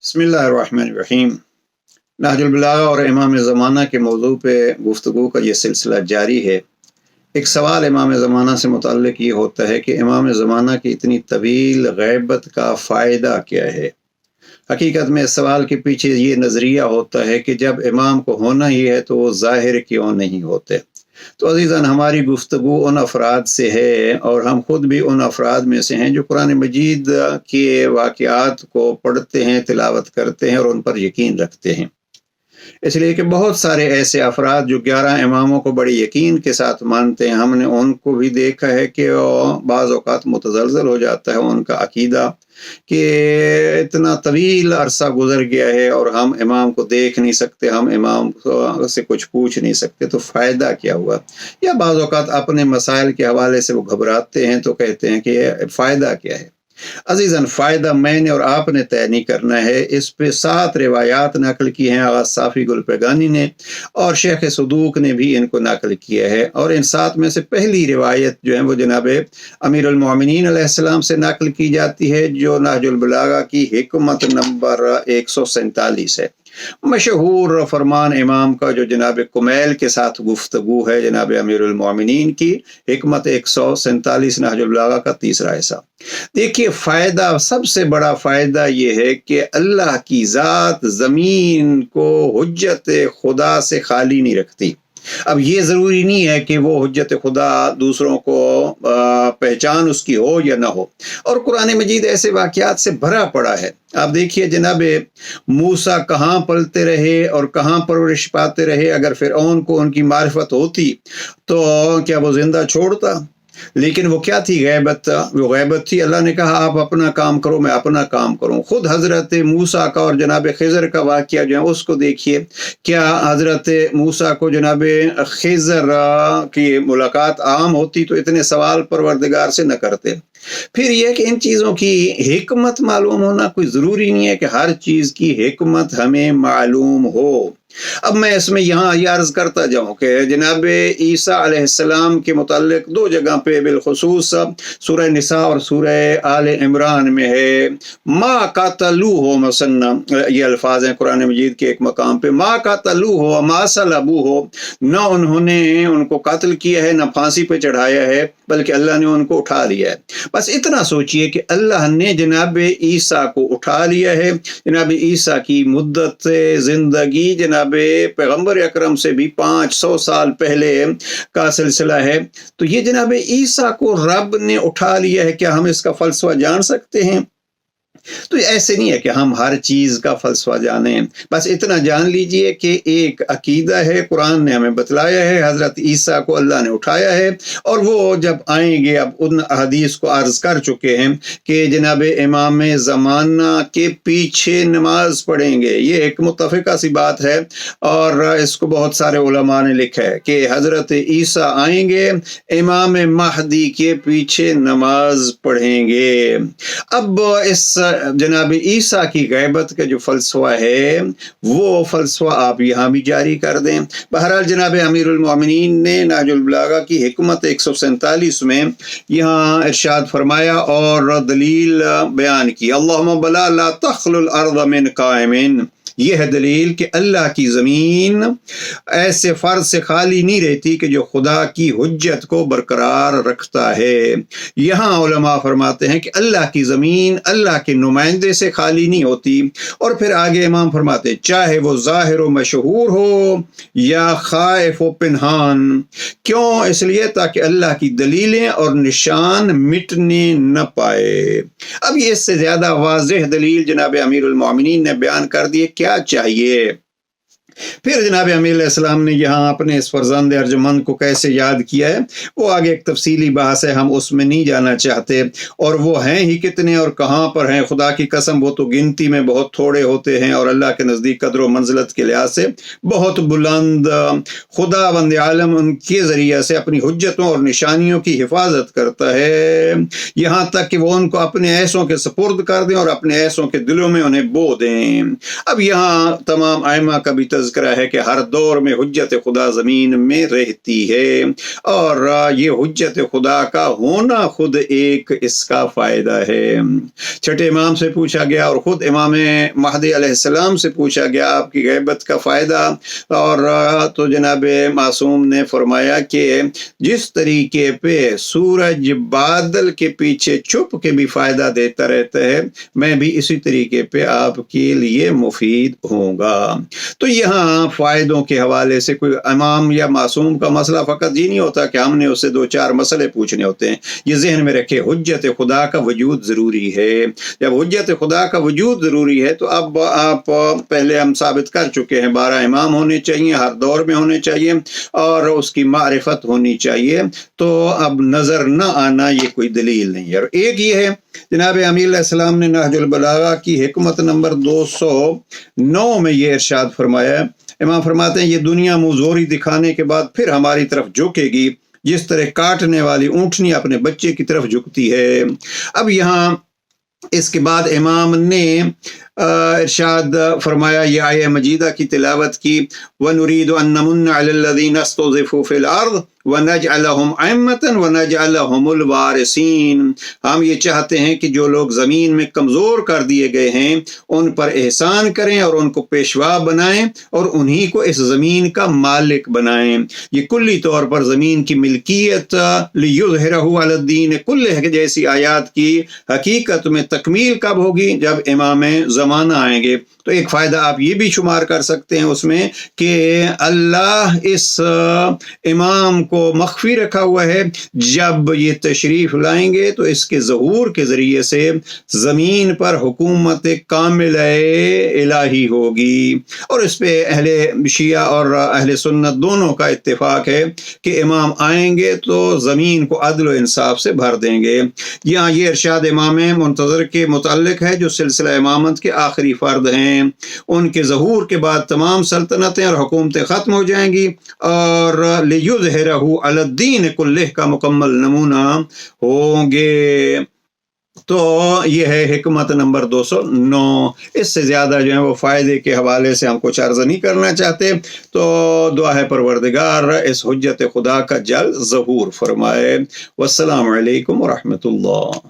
बिस्मिल्लाहिर्रहमानिर्रहीम। नहजुल बलागा और इमाम ज़माना के मौजू पे गुफ्तगू का ये सिलसिला जारी है। एक सवाल इमाम ज़माना से मुतल्लिक़ ये होता है कि इमाम ज़माना की इतनी तवील ग़ैबत का फ़ायदा क्या है। हकीकत में इस सवाल के पीछे ये नज़रिया होता है कि जब इमाम को होना ही है तो वो ज़ाहिर क्यों नहीं होते। तो अज़ीज़ान, हमारी गुफ्तगू उन अफराद से है और हम खुद भी उन अफराद में से हैं जो कुरान मजीद के वाक़यात को पढ़ते हैं, तिलावत करते हैं और उन पर यकीन रखते हैं। इसलिए कि बहुत सारे ऐसे अफराद जो 11 इमामों को बड़े यकीन के साथ मानते हैं, हमने उनको भी देखा है कि बाज़ औक़ात मुतज़लज़ल हो जाता है उनका अक़ीदा कि इतना तवील अरसा गुजर गया है और हम इमाम को देख नहीं सकते, हम इमाम से कुछ पूछ नहीं सकते, तो फ़ायदा क्या हुआ। या बाज़ औक़ात अपने मसाइल के हवाले से वो घबराते हैं तो कहते हैं कि फ़ायदा क्या है। अज़ीज़न, फ़ायदा मैंने और आपने तय नहीं करना है। इस पे 7 रिवायात नकल की हैं आगा साफ़ी गुलपेगानी ने और शेख सदूक ने भी इनको नकल किया है। और इन 7 में से पहली रिवायत जो है वो जनाब अमीरुल मोमिनीन अलैहिस्सलाम से नकल की जाती है, जो नहजुल बलागा की हिकमत नंबर 147 है। मशहूर फरमान इमाम का जो जनाब कुमैल के साथ गुफ्तगू है जनाब अमीरुल मोमिनीन की, हिकमत 147 नहजुल बलागा का तीसरा हिस्सा। देखिए, फ़ायदा, सबसे बड़ा फ़ायदा ये है कि अल्लाह की ज़ात ज़मीन को हुज्जत खुदा से खाली नहीं रखती। अब ये ज़रूरी नहीं है कि वो हुज्जत खुदा दूसरों को पहचान उसकी हो या ना हो, और कुरान मजीद ऐसे वाक़यात से भरा पड़ा है। आप देखिए जनाब मूसा कहाँ पलते रहे और कहाँ परवरिश पाते रहे। अगर फ़िरऔन को उनकी मारिफत होती तो क्या वो ज़िंदा छोड़ता? लेकिन वो क्या थी? गैबत। वो गैबत थी। अल्लाह ने कहा आप अपना काम करो, मैं अपना काम करूँ। खुद हज़रत मूसा का और जनाब खिज़र का वाक़या जो है उसको देखिए। क्या हज़रत मूसा को जनाब खिज़र की मुलाकात आम होती तो इतने सवाल परवरदिगार से न करते। फिर यह कि इन चीज़ों की हिकमत मालूम होना कोई ज़रूरी नहीं है कि हर चीज़ की हिकमत हमें मालूम हो। अब मैं इसमें यहाँ ये अर्ज़ करता जाऊँ कि जनाब ईसा अलैहिस्सलाम के मुताल्लिक़ 2 जगह पे बिलखुसूस सूरह निसा और सूरह आले इमरान में है, मा क़तलूहु मसन्ना, ये अल्फाज हैं कुरान मजीद के एक मकाम पे, मा क़तलूहु मा सलबूहु, न उन्होंने उनको कत्ल किया है न फांसी पे चढ़ाया है, बल्कि अल्लाह ने उनको उठा लिया है। बस इतना सोचिए कि अल्लाह ने जनाब ईसा को उठा लिया है। जनाब ईसा की मुद्दत ज़िंदगी जनाब पैगम्बर अकरम से भी 500 साल पहले का सिलसिला है। तो ये जनाब ईसा को रब ने उठा लिया है, क्या हम इसका फ़लसफ़ा जान सकते हैं? तो ऐसे नहीं है कि हम हर चीज़ का फ़लसफ़ा जानें। बस इतना जान लीजिए कि एक अकीदा है, कुरान ने हमें बतलाया है, हज़रत ईसा को अल्लाह ने उठाया है और वो जब आएंगे, अब उन हदीस को अर्ज़ कर चुके हैं कि जनाब इमाम ज़माना के पीछे नमाज पढ़ेंगे। ये एक मुत्तफ़िक़ा सी बात है और इसको बहुत सारे उलमा ने लिखा है कि हज़रत ईसा आएंगे, इमाम महदी के पीछे नमाज पढ़ेंगे। अब इस जनाब ईसा की गैबत का जो फ़लसफ़ा है वो फ़लसफ़ा आप यहाँ भी जारी कर दें। बहरहाल जनाब अमीरुल मोमिनीन ने नहजुल बलागा की हिकमत 147 में यहाँ इरशाद फरमाया और दलील बयान की, अल्लाहुम्मा बला ला तख़लुल अर्ज़ मिन क़ाइमिन। ये है दलील कि अल्लाह की ज़मीन ऐसे फ़र्द से खाली नहीं रहती कि जो खुदा की हुज्जत को बरकरार रखता है। यहाँ उलमा फरमाते हैं कि अल्लाह की ज़मीन अल्लाह के नुमाइंदे से खाली नहीं होती। और फिर आगे इमाम फरमाते चाहे वो ज़ाहिर व मशहूर हो या खाइफ व पिनहान। क्यों? इसलिए ताकि अल्लाह की दलीलें और निशान मिटने न पाए। अब ये इससे ज़्यादा वाज़ेह दलील जनाब अमीरुल मोमिनीन ने बयान कर दिए। क्या चाहिए? फिर जनाब अमीर अलैहिस्सलाम ने यहाँ अपने इस फर्जंद अर्जुमंद को कैसे याद किया है वो आगे एक तफसीली बहस है, हम उसमें नहीं जाना चाहते। और वो हैं ही कितने और कहाँ पर हैं, खुदा की कसम वो तो गिनती में बहुत थोड़े होते हैं और अल्लाह के नज़दीक कदर व मंजिलत के लिहाज से बहुत बुलंद। खुदा बंद आलम उनके ज़रिए से अपनी हुज्जतों और निशानियों की हिफाजत करता है, यहाँ तक कि वो उनको अपने ऐसों के सपुर्द कर दें और अपने ऐसों के दिलों में उन्हें बो दें। अब यहाँ तमाम आइमा का भी तज़किरा है कि हर दौर में हुज्जत खुदा ज़मीन में रहती है, और ये हुज्जत खुदा का होना खुद एक इसका फ़ायदा है। छठे इमाम से पूछा गया और ख़ुद इमाम महदी अलैहिस्सलाम से पूछा गया आपकी ग़ैबत का फ़ायदा, और तो जनाब मासूम ने फरमाया कि जिस तरीके पे सूरज बादल के पीछे छुप के भी फ़ायदा देता रहता है, मैं भी इसी तरीके पे आपके लिए मुफीद होगा। तो यहाँ फ़ायदों के हवाले से कोई इमाम या मासूम का मसला फ़कत ये नहीं होता कि हमने उससे 2-4 मसले पूछने होते हैं। ये जहन में रखे, हुज्जत खुदा का वजूद ज़रूरी है। जब हुज्जत खुदा का वजूद ज़रूरी है तो अब आप पहले हम साबित कर चुके हैं 12 इमाम होने चाहिए, हर दौर में होने चाहिए, और उसकी मारिफत होनी चाहिए। तो अब नज़र न आना ये कोई दलील नहीं है। और एक ये है, जनाब अमीर अलैहिस्सलाम ने नहजुल बलागा की हिकमत नंबर 209 में ये इरशाद फरमाया। इमाम फरमाते हैं ये दुनिया मुँहज़ोरी दिखाने के बाद फिर हमारी तरफ झुकेगी, जिस तरह काटने वाली ऊँटनी अपने बच्चे की तरफ झुकती है। अब यहाँ इसके बाद इमाम ने इरशाद फरमाया, ये आया मजीदा की तिलावत की, वनुरीदु अन नमुन्ना अलल्लज़ीना इस्तुज़िफ़ू फ़िल अर्ज़ वनजअलहुम अइम्मतन वनजअलहुमुल वारिसीन। हम ये चाहते हैं कि जो लोग ज़मीन में कमज़ोर कर दिए गए हैं उन पर एहसान करें और उनको पेशवा बनाएं और उन्हीं को इस ज़मीन का मालिक बनाएं। ये कुल्ली तौर पर ज़मीन की मिल्कियत लियुज़हिरहु अलद्दीन कुल्लिह जैसी आयात की हकीकत में तकमील कब होगी? जब इमाम ज़माना आएंगे। तो एक फ़ायदा आप ये भी शुमार कर सकते हैं उसमें कि अल्लाह इस इमाम को मख्फी रखा हुआ है। जब ये तशरीफ़ लाएंगे तो इसके ज़हूर के ज़रिए से ज़मीन पर हुकूमत कामिल इलाही होगी। और इस पे अहले शिया और अहले सुन्नत दोनों का इत्तेफाक है कि इमाम आएंगे तो ज़मीन को अदल व इंसाफ से भर देंगे। यहाँ ये इरशाद इमाम मुंतज़र के मुताल्लिक़ है जो सिलसिला इमामत के आखिरी फ़र्द हैं। उनके ज़हूर के बाद तमाम सल्तनतें और हुकूमतें ख़त्म हो जाएंगी और लियुज़हिरहु अलद्दीन कुल्लिह का मुकम्मल नमूना होंगे। तो ये है हिकमत नंबर 209। इससे ज़्यादा जो है वो फ़ायदे के हवाले से हम कुछ अर्ज़ नहीं करना चाहते। तो दुआ है परवरदिगार इस हुज्जत खुदा का जल्द ज़हूर फरमाए। वस्सलामु अलैकुम व रहमतुल्लाह।